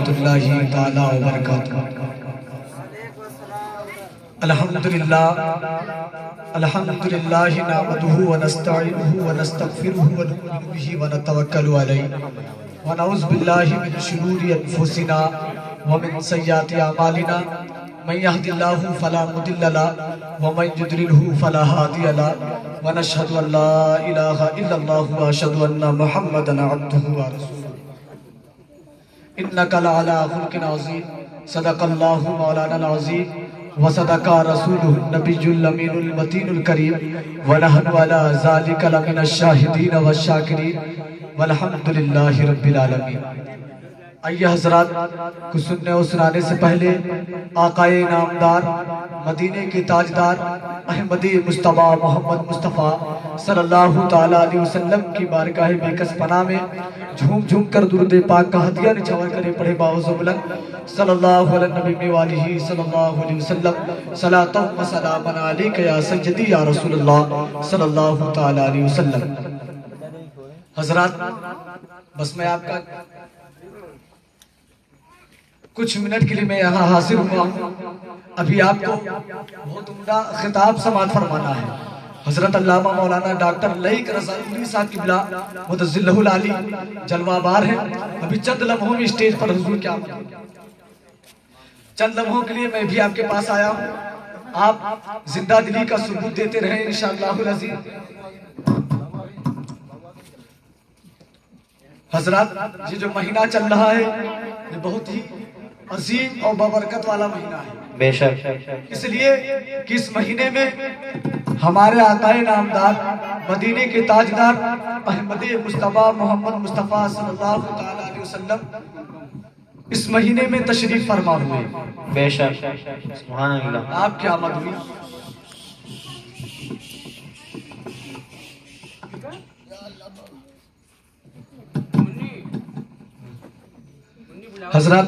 اللہ تعالی وبرکاتہ۔ الحمدللہ نحمدہ ونستعینہ ونستغفرہ ونؤمن بہ ونتوکل علیہ ونعوذ باللہ من شرور انفسنا ومن سیئات اعمالنا من یہد اللہ فلا مضل له ومن یضلل فلا ہادی له ونشهد ان لا الہ الا اللہ واشهد ان محمدا عبدہ ورسولہ انک لعلی خلق عظیم صدق اللہ مولانا العظیم وصدق رسولہ النبی الامین المتین الکریم ونحن علی ذلک لمن الشاہدین والشاکرین والحمدللہ رب العالمین۔ آئیے حضرات، کچھ سننے اور سنانے سے پہلے آقائے نامدار مدینے کے تاجدار احمدی مصطفیٰ محمد مصطفیٰ صلی اللہ تعالیٰ علیہ وسلم کی بارگاہ بیکس پناہ میں جھوم جھوم کر درود پاک کا ہدیہ نچھاور کرے پڑھے باعوذ بلند صلی اللہ علیہ نبی والہ صلی اللہ علیہ وسلم صلاۃ و سلام علیک یا سیدی یا رسول اللہ صلی اللہ تعالیٰ علیہ وسلم۔ حضرات، بس میں آپ کا کچھ منٹ کے لیے میں یہاں حاضر ہوا ہوں۔ ابھی آپ کو بہت عمدہ خطاب سماعت فرمانا ہے۔ حضرت علامہ مولانا ڈاکٹر لائق رضا علی صاحب قبلہ متظلہ العالی جلوہ بار ہیں۔ ابھی چند لمحوں میں اسٹیج پر حضور کیا چند لمحوں کے لیے میں بھی آپ کے پاس آیا ہوں۔ آپ زندہ دلی کا ثبوت دیتے رہیں انشاءاللہ العزیز۔ حضرات، یہ جو مہینہ چل رہا ہے یہ بہت ہی عظیم اور بابرکت والا مہینہ ہے، بے شک، اس لیے کہ اس مہینے میں ہمارے آقائے نامدار مدینے کے تاجدار احمد مصطفیٰ محمد مصطفیٰ صلی اللہ تعالیٰ علیہ وسلم اس مہینے میں تشریف فرما ہوئے۔ بے شک، سبحان اللہ۔ آپ کی آمد ہوئی۔ حضرات،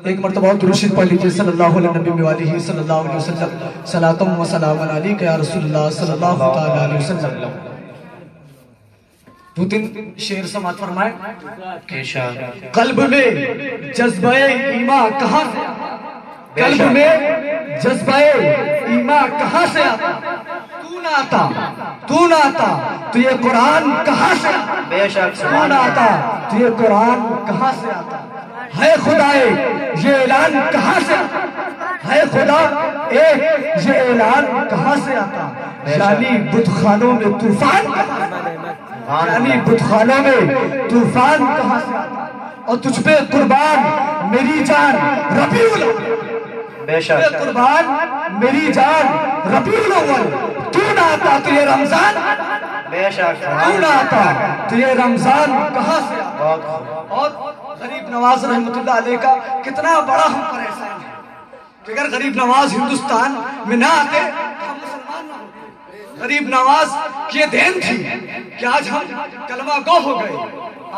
ایک مرتبہ اور درود شریف پڑھ لیجئے صلی اللہ علیہ نبی والہ صلی اللہ علیہ وسلم صلاۃ و سلام علیک یا رسول اللہ صلی اللہ تعالیٰ علیہ وسلم۔ دو تین شعر سماعت فرمائیں۔ قلب میں جذبہ ایمان کہاں سے آتا؟ قلب میں جذبہ ایمان کہاں سے آتا؟ تو نہ آتا تو یہ قرآن کہاں سے آتا؟ بے شک، تو نہ آتا تو یہ قرآن کہاں سے آتا؟ ہے خدائے یہ اعلان کہاں سے آتا؟ ہے خدا ایک یہ اعلان کہاں سے آتا؟ یعنی بت خانوں میں طوفان یعنی بت خانوں میں طوفان کہاں سے آتا؟ اور تجھ پہ قربان میری جان ربیع الاول، بے شک، قربان میری جان ربیع الاول، تو نہ آتا تو یہ رمضان، بے شک، تو نہ آتا تو یہ رمضان کہاں سے آتا؟ اور غریب نواز رحمت اللہ علیہ کا کتنا بڑا ہم پر احسان ہے کہ اگر غریب نواز ہندوستان میں نہ آتے تو ہم مسلمان نہ ہوتے۔ غریب نواز کی یہ دین تھی کہ آج ہم کلمہ گو ہو گئے،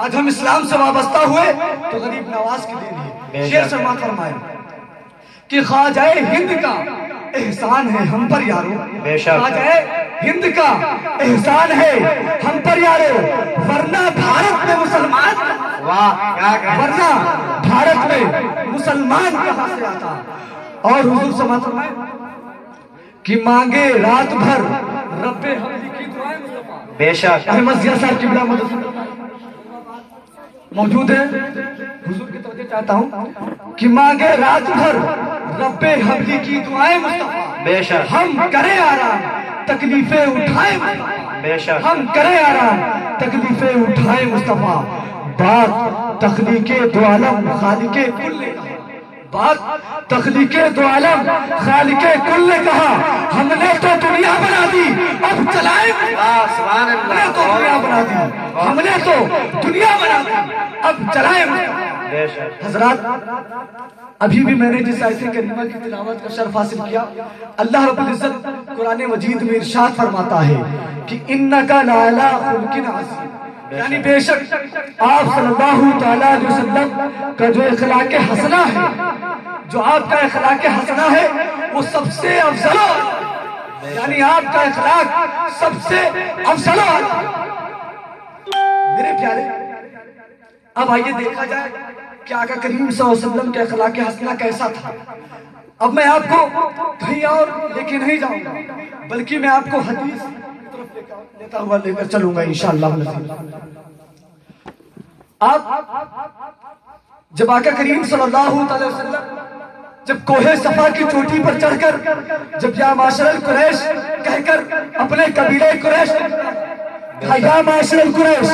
آج ہم اسلام سے وابستہ ہوئے تو غریب نواز کی دین ہے۔ شعر سماعت فرمائیں کہ خواجہ ہند کا احسان ہے ہم پر یارو، خواجہ ہند کا احسان ہے ہم پر یارو، ورنہ بھارت میں مسلمان ورنہ بھارت میں مسلمان کہاں سے آتا؟ اور حضور سماعت فرمائیں کہ مانگے رات بھر رب حمدی کی دعائیں مصطفیٰ۔ بے شک، احمد ضیاء صاحب کی بلا مدد موجود ہے، حضور کی توجہ چاہتا ہوں کہ مانگے رات بھر رب حمدی کی دعائیں مصطفیٰ، بے شک، ہم کریں آرام تکلیفیں اٹھائیں مصطفیٰ، بے شک، ہم کریں آرام تکلیفیں اٹھائیں مصطفیٰ۔ بات تخلیق دو عالم خالق کل نے کہا، بات تخلیق دو عالم خالق کل نے کہا، ہم نے تو دنیا بنا دی اب چلائیں، سبحان ہم نے تو دنیا بنا دی، ہم نے تو دنیا بنا دی اب چلائیں۔ بے شک، حضرات، ابھی بھی میں نے جس آیت کریمہ کی تلاوت کا شرف حاصل کیا، اللہ رب العزت قرآن مجید میں ارشاد فرماتا ہے کہ اِنَّكَ لَعَلَىٰ خُلُقٍ عَظِيمٍ، یعنی بے شک آپ صلی اللہ تعالیٰ علیہ وسلم کا جو اخلاق حسنہ ہے، جو آپ کا اخلاق حسنہ ہے وہ سب سے افضل ہے، یعنی آپ کا اخلاق سب سے افضل ہے۔ میرے پیارے، اب آئیے دیکھا جائے کہ آقا کریم صلی اللہ علیہ وسلم کے اخلاق حسنہ کیسا تھا۔ اب میں آپ کو کہیں اور لے کے نہیں جاؤں گا، بلکہ میں آپ کو حدیث کی طرف لیتا ہوا لے کر چلوں گا انشاءاللہ۔ آپ جب آقا کریم صلی اللہ علیہ وسلم جب کوہ صفا کی چوٹی پر چڑھ کر جب یا معاشر القریش کہہ کر اپنے قبیلہ قریش کہا یا معاشر القریش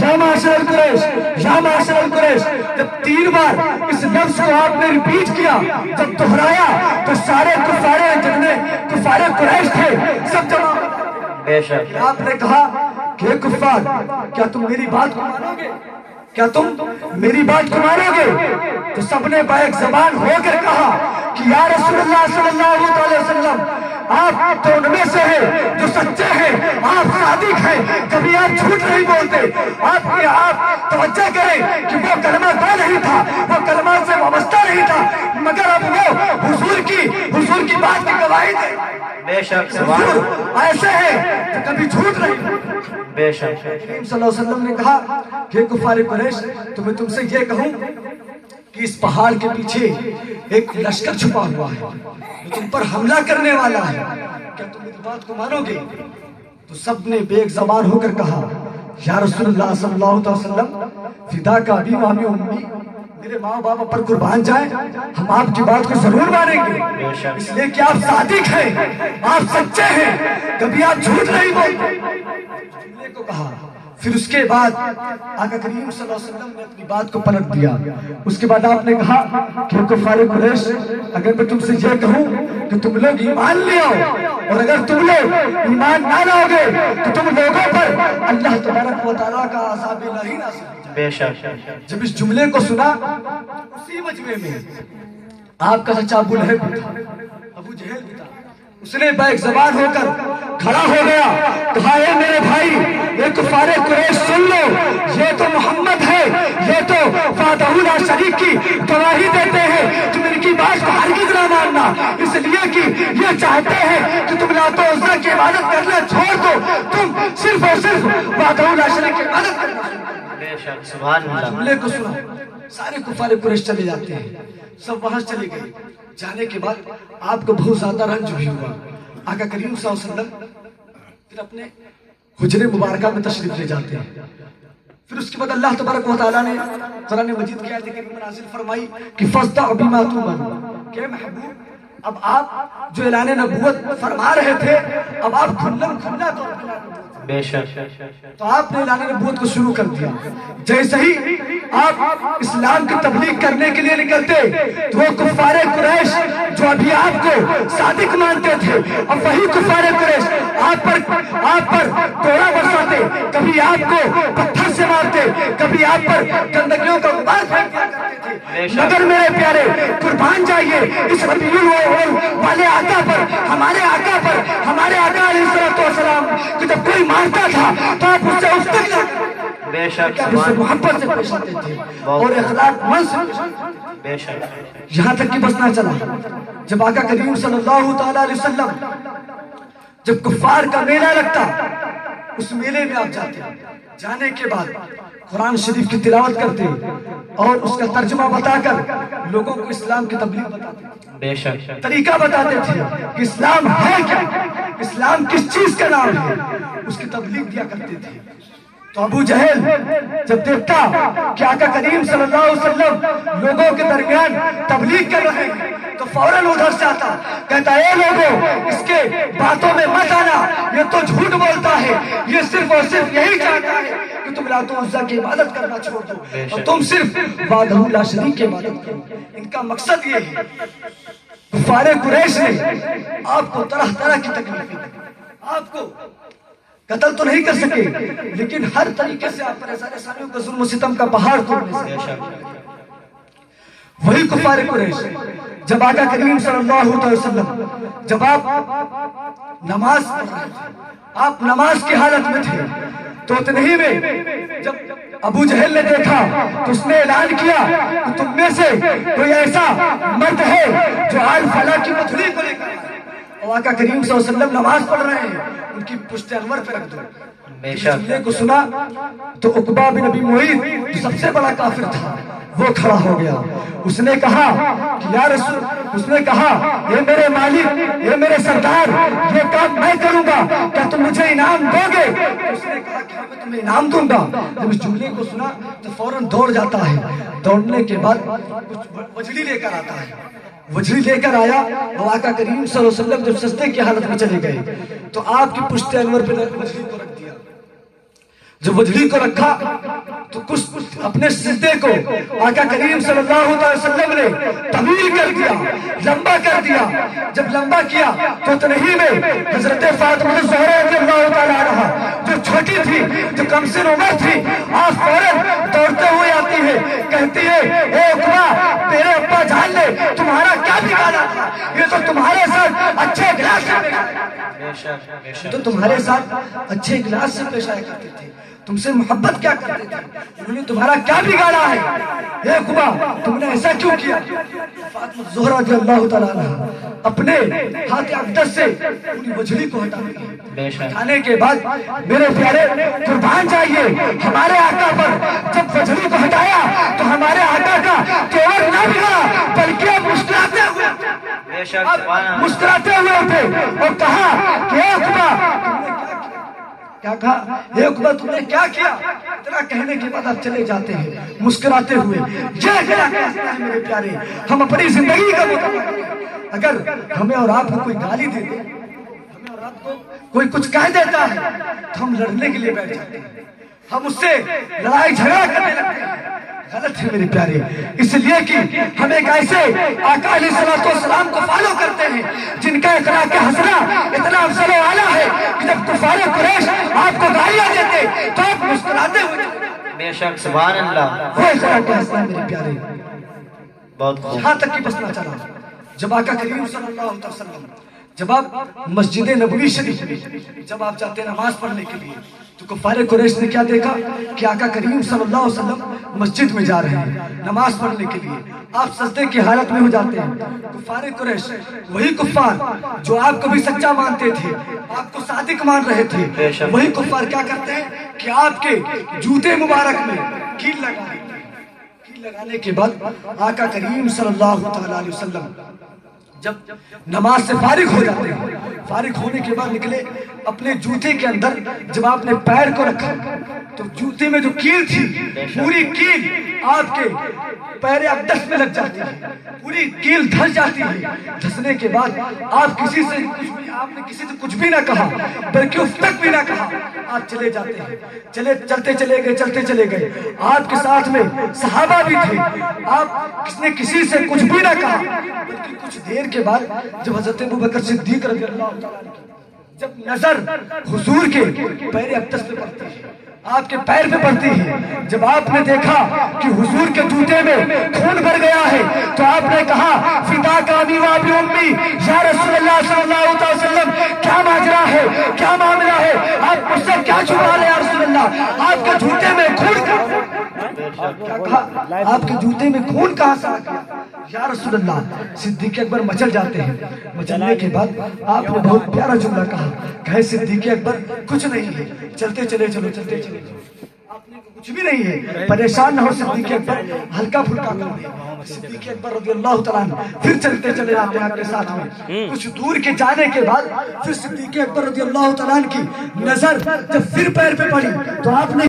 یا معاشر القریش یا معاشر القریش، جب 3 بار اس لفظ کو آپ نے ریپیٹ کیا، جب دہرایا تو سارے کفار قریش تھے سب جمع۔ بے شک آپ نے کہا کہ کفار کیا تم میری بات کو مانو گے؟ کیا تم میری بات کو مانو گے؟ تو سب نے بیک زبان ہو کر کہا کہ یا رسول اللہ صلی اللہ علیہ وسلم، آپ تو ان میں سے ہیں جو سچے ہیں، آپ صادق ہیں، کبھی آپ جھوٹ نہیں بولتے۔ آپ توجہ کریں کہ وہ کلمہ گو نہیں تھا، وہ کلمہ سے وابستہ نہیں تھا، مگر اب وہ حضور کی بات کی گواہی دے۔ بے شک سبحان اللہ، ایسے ہیں کہ کبھی جھوٹ نہیں بولتے۔ بے شک کریم صلی اللہ علیہ وسلم نے کہا کہ کفار قریش، تو میں تم سے یہ کہوں کہ اس پہاڑ کے پیچھے ایک لشکر چھپا ہوا ہے جو تم پر حملہ کرنے والا ہے، کیا تم میری بات کو مانو گے؟ تو سب نے بے ایک زبان ہو کر کہا یا رسول اللہ صلی اللہ علیہ وسلم، فدا کا ابی و امی، میرے ماں باپ پر قربان جائیں، ہم آپ کی بات کو ضرور مانیں گے، اس لیے کہ آپ صادق ہیں، آپ سچے ہیں، کبھی آپ جھوٹ نہیں بولتے۔ جملے کو کہا، پھر اس کے بعد آقا کریم صلی اللہ علیہ وسلم نے اپنی بات کو پلٹ دیا۔ اس کے بعد آپ نے کہا کہ کفار قریش، اگر میں تم سے یہ کہوں کہ تم لوگ ایمان لے آؤ، اور اگر تم لوگ ایمان نہ لاؤ گے تو تم لوگوں پر اللہ تبارک و تعالیٰ کا عذاب الہی نازل ہو جائے۔ بے شک جب اس جملے کو سنا، اسی مجمع میں آپ کا چچا ابو لہب بھی تھا، ابو جہل بھی تھا، اس نے بیک زبان ہو کر کھڑا ہو گیا، کہا اے میرے بھائی، یہ کفار قریش سن لو، یہ تو محمد ہے، یہ تو وحدہ لا شریک کی گواہی دیتے ہیں، تم ان کی بات کو ہرگز نہ ماننا، اس لیے کہ یہ چاہتے ہیں کہ تم لات و عزا کی عبادت کرنا چھوڑ دو، تم صرف اور صرف وحدہ لا شریک کی عبادت کرنا۔ بے شک سبحان اللہ، جملے کو سنا، سارے کفار قریش چلے جاتے ہیں، سب وہاں چلے گئے۔ جانے کے بعد آپ کو بہت زیادہ رنج بھی ہوا۔ آقا کریم صلی اللہ علیہ وسلم پھر اپنے حجرے مبارکہ میں تشریف لے جاتے ہیں۔ پھر اس کے بعد اللہ تبارک و تعالیٰ نے قرآن مجید کی آیت کریمہ نازل فرمائی کہ فَاسْتَعْ بِمَا تُؤْمَرُ، کہ محبوب اب آپ جو اعلان نبوت فرما رہے تھے، اب آپ کھلم کھلا طور پر اعلان نبوت، بے شک تو آپ نے اعلان نبوت کو شروع کر دیا۔ جیسے ہی آپ اسلام کی تبلیغ کرنے کے لیے نکلتے تو وہ کفار قریش جو ابھی آپ کو صادق مانتے تھے، اب وہی کفار قریش آپ پر کوڑا برساتے، کبھی آپ کو پتھر سے مارتے، کبھی آپ پر گندگیوں کا غبار پھینک دیا کرتے تھے۔ مگر میرے پیارے، قربان جائیے اس ربیع الاول والے آقا پر، ہمارے آقا پر، ہمارے آقا علیہ السلام کہ جب کوئی مانتا تھا تو آپ اس سے افتخار کرتے، بے شک اس سے محبت سے پیش آتے تھے اور اخلاق من سے پیش آتے تھے۔ بے شک یہاں تک کہ بس نہ چلا، جب آقا کریم صلی اللہ تعالیٰ علیہ وسلم جب کفار کا میلہ لگتا، اس میلے میں آپ جاتے، جانے کے بعد قرآن شریف کی تلاوت کرتے اور اس کا ترجمہ بتا کر لوگوں کو اسلام کی تبلیغ بتاتے، بے شک طریقہ بتاتے تھے کہ اسلام ہے کیا، اسلام کس چیز کا نام ہے، اس کی تبلیغ دیا کرتے تھے۔ تو ابو جہل جب دیکھتا کہ آقا کریم صلی اللہ علیہ وسلم لوگوں کے درمیان تبلیغ کر رہے ہیں تو فوراً ادھر سے آتا، کہتا اے لوگوں اس کے باتوں میں مت آنا، یہ تو جھوٹ بولتا ہے، یہ صرف اور صرف یہی چاہتا ہے کہ تم لات و عزا کی عبادت کرنا چھوڑ دو اور تم صرف وحدہ لا شریک کی عبادت کرو۔ ان کا مقصد یہ ہے۔ کفار قریش نے آپ کو طرح طرح کی تکلیفیں دی، آپ کو قتل تو نہیں کر سکے لیکن ہر طریقے سے آپ پر ایسا سانیوں کا ظلم و ستم کا پہاڑ توڑنے سے۔ وہی کفار قریش جب آقا کریم صلی اللہ علیہ وسلم جب آپ نماز پڑھ رہے تھے، آپ نماز کی حالت میں تھے، تو اتنے ہی میں جب ابو جہل نے دیکھا تو اس نے اعلان کیا کہ تم میں سے کوئی ایسا مرد ہے جو آل فلاح کی متھلی کو لے کر آئے، اور آقا کریم صلی اللہ علیہ وسلم نماز پڑھ رہے ہیں، ان کی پشت انور پہ رکھ دو۔ جملے کو سنا تو عقبہ بن ابی معیط جو سب سے بڑا کافر تھا، وہ کھڑا ہو گیا. اس نے کہا کہ یا رسول، اس نے کہا یہ میرے مالک، یہ میرے سردار، یہ کام میں کروں گا، کیا تم مجھے انعام دو گے؟ اس نے کہا کہ میں تمہیں انعام دوں گا. جب اس جملے کو سنا تو فوراً دوڑ جاتا ہے. دوڑنے کے بعد کچھ وجڑی لے کر آتا ہے. وجڑی لے کر آیا اور آقا کریم صلی اللہ علیہ وسلم جب سجدے کی حالت میں چلے گئے تو آپ کی پشت انور پہ وجڑی کو رکھ دیا. جب وجڑی کو رکھا تو کچھ اپنے سجدے کو آقا کریم صلی اللہ علیہ وسلم نے طویل کر دیا، لمبا کر دیا. جب لمبا کیا تو تنہی میں حضرت فاطمہ الزہرا رضی اللہ تعالیٰ عنہا جو چھوٹی تھی، جو کم سن عمر تھی، آپ فوراً دوڑتے ہوئے آتی ہے، کہتی ہے اے عقبہ، میرے ابا جان نے تمہارا کیا بگاڑا تھا؟ یہ تو تمہارے ساتھ اچھے اخلاق سے تو تمہارے ساتھ اچھے اخلاق سے پیش آیا کرتے تھے، تم سے محبت کیا کرتے تھے، انہوں نے تمہارا کیا بگاڑا ہے؟ اے عقبہ تم نے ایسا کیوں کیا؟ فاطمہ زہرا رضی اللہ تعالیٰ عنہ اپنے ہاتھ اقدس سے پوری وجڑی کو ہٹا دی. ہٹانے کے بعد میرے پیارے قربان جائیے ہمارے آقا پر جب وجڑی کو ہٹایا تو ہمارے آقا کا تیور نہ بگڑا بلکہ مسکراتے ہوئے اٹھے اور کہا کہ اے عقبہ، کیا کہا؟ اے عقبہ تم نے کیا کیا؟ اتنا کہنے کے بعد آپ چلے جاتے ہیں مسکراتے ہوئے. یہ کیا کہتے ہیں میرے پیارے، ہم اپنی زندگی کا مطابق اگر ہمیں اور آپ کو کوئی گالی دے دے، ہمیں اور آپ کو کوئی کچھ کہہ دیتا ہے تو ہم لڑنے کے لیے بیٹھ جاتے ہیں، ہم اس سے لڑائی جھگڑا کرنے لگتے ہیں. غلط ہے میرے پیارے، اس لیے کہ ہم ایک ایسے آقا علیہ الصلوۃ والسلام کو فالو کرتے ہیں جن کا اخلاق حسنہ اتنا افضل و اعلیٰ ہے کہ جب کفار قریش آپ کو گالیاں دیتے تو آپ مسکراتے ہوئے. بے شک سبحان اللہ. وہ اخلاق حسنہ میرے پیارے. بہت خوب. یہاں تک کہ بس نہ چلا، جب آقا کریم صلی اللہ علیہ وسلم جب آپ مسجد نبوی شریف میں جب آپ جاتے ہیں نماز پڑھنے کے لیے تو کفار قریش نے کیا دیکھا کہ آقا کریم صلی اللہ علیہ وسلم مسجد میں جا رہے ہیں نماز پڑھنے کے لیے. آپ سجدے کی حالت میں ہو جاتے ہیں. کفار قریش وہی کفار جو آپ کو بھی سچا مانتے تھے، آپ کو صادق مان رہے تھے، وہی کفار کیا کرتے ہیں کہ آپ کے جوتے مبارک میں کیل لگا دیتے ہیں. کیل لگانے کے بعد آقا کریم صلی اللہ تعالیٰ علیہ وسلم جب نماز سے فارغ ہو جاتے ہیں، فارغ ہونے کے بعد نکلے اپنے جوتے کے اندر جب آپ نے پیر کو رکھا تو جوتے میں جو کیل تھی پوری کیل آپ کے پیر اقدس میں لگ جاتی ہے، پوری کیل دھس جاتی ہے. دھسنے کے بعد آپ کسی سے کچھ بھی نہ کہا بلکہ اف تک بھی نہ کہا، آپ چلے جاتے ہیں. چلتے چلے گئے. آپ کے ساتھ میں صحابہ بھی تھے. آپ کس نے کسی سے کچھ بھی نہ کہا بلکہ کچھ دیر کے بعد جب حضرت ابوبکر صدیق رضی اللہ تعالیٰ عنہ جب نظر حضور کے پیر اقدس پہ پڑتی ہے، آپ کے پیر پہ پڑتی ہے، جب آپ نے دیکھا کہ حضور کے جوتے میں خون بھر گیا ہے تو آپ نے کہا فداک ابی و ابی امی، یا رسول اللہ صلی اللہ علیہ وسلم کیا ماجرا ہے، کیا معاملہ ہے، آپ مجھ سے کیا چھپا لے یا رسول اللہ، آپ کے جوتے میں خون کیا کہا؟ آپ کے جوتے میں خون کہاں سے آ گیا یا رسول اللہ؟ صدیق اکبر مچل جاتے ہیں. مچلنے کے بعد آپ نے بہت پیارا جملہ کہا، کہے صدیق اکبر کچھ نہیں ہے، چلتے چلے چلو، آپ نے کچھ بھی نہیں ہے، پریشان نہ ہو صدیق اکبر، ہلکا پھلکا کر دیں. صدیق اکبر رضی اللہ تعالیٰ عنہ پھر چلتے چلے آتے ہیں آپ کے ساتھ میں. کچھ دور کے جانے کے بعد پھر صدیق اکبر رضی اللہ تعالیٰ عنہ کی نظر جب پھر پیر پہ پڑی تو آپ نے